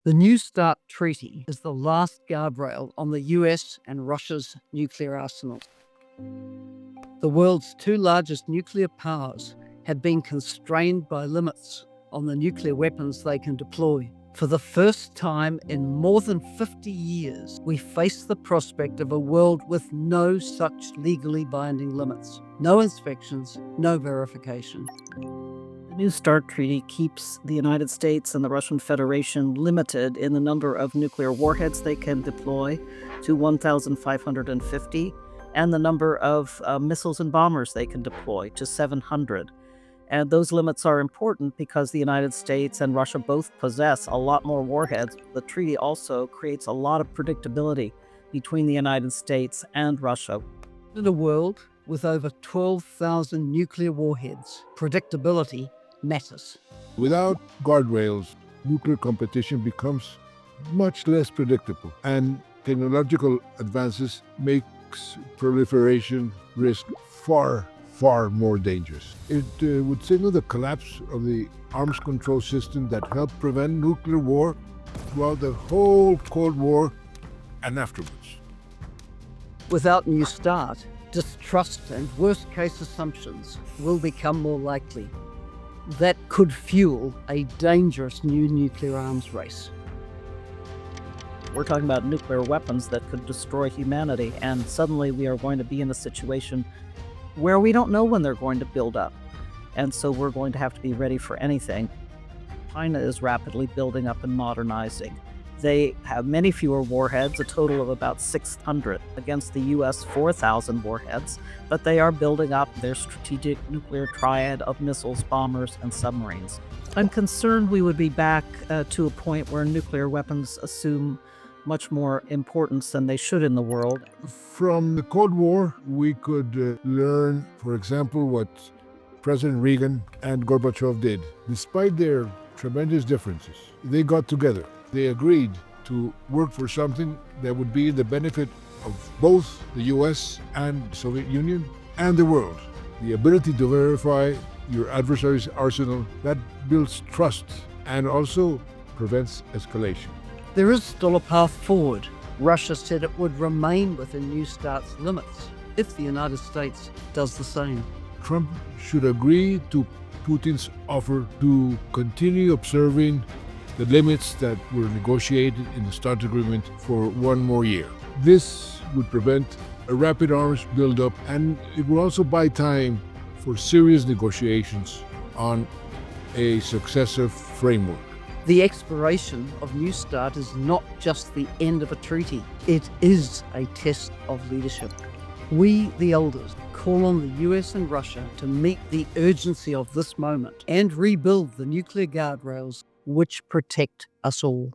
The New START Treaty is the last guardrail on the US and Russia's nuclear arsenals. The world's two largest nuclear powers have been constrained by limits on the nuclear weapons they can deploy. For the first time in more than 50 years, we face the prospect of a world with no such legally binding limits. No inspections, no verification. The New START Treaty keeps the United States and the Russian Federation limited in the number of nuclear warheads they can deploy to 1,550, and the number of missiles and bombers they can deploy to 700. And those limits are important because the United States and Russia both possess a lot more warheads. The treaty also creates a lot of predictability between the United States and Russia. In a world with over 12,000 nuclear warheads, predictability matters. Without guardrails, nuclear competition becomes much less predictable, and technological advances makes proliferation risk far more dangerous. It would signal the collapse of the arms control system that helped prevent nuclear war throughout the whole Cold War and afterwards. Without New START, distrust and worst-case assumptions will become more likely. That could fuel a dangerous new nuclear arms race. We're talking about nuclear weapons that could destroy humanity, and suddenly we are going to be in a situation where we don't know when they're going to build up. And so we're going to have to be ready for anything. China is rapidly building up and modernizing. They have many fewer warheads, a total of about 600 against the US 4,000 warheads, but they are building up their strategic nuclear triad of missiles, bombers, and submarines. I'm concerned we would be back to a point where nuclear weapons assume much more importance than they should in the world. From the Cold War, we could learn, for example, what President Reagan and Gorbachev did. Despite their tremendous differences, they got together. They agreed to work for something that would be the benefit of both the US and the Soviet Union and the world. The ability to verify your adversary's arsenal, that builds trust and also prevents escalation. There is still a path forward. Russia said it would remain within New START's limits if the United States does the same. Trump should agree to Putin's offer to continue observing the limits that were negotiated in the START agreement for one more year. This would prevent a rapid arms buildup, and it will also buy time for serious negotiations on a successive framework. The expiration of New START is not just the end of a treaty. It is a test of leadership. We, the elders, call on the US and Russia to meet the urgency of this moment and rebuild the nuclear guardrails which protect us all.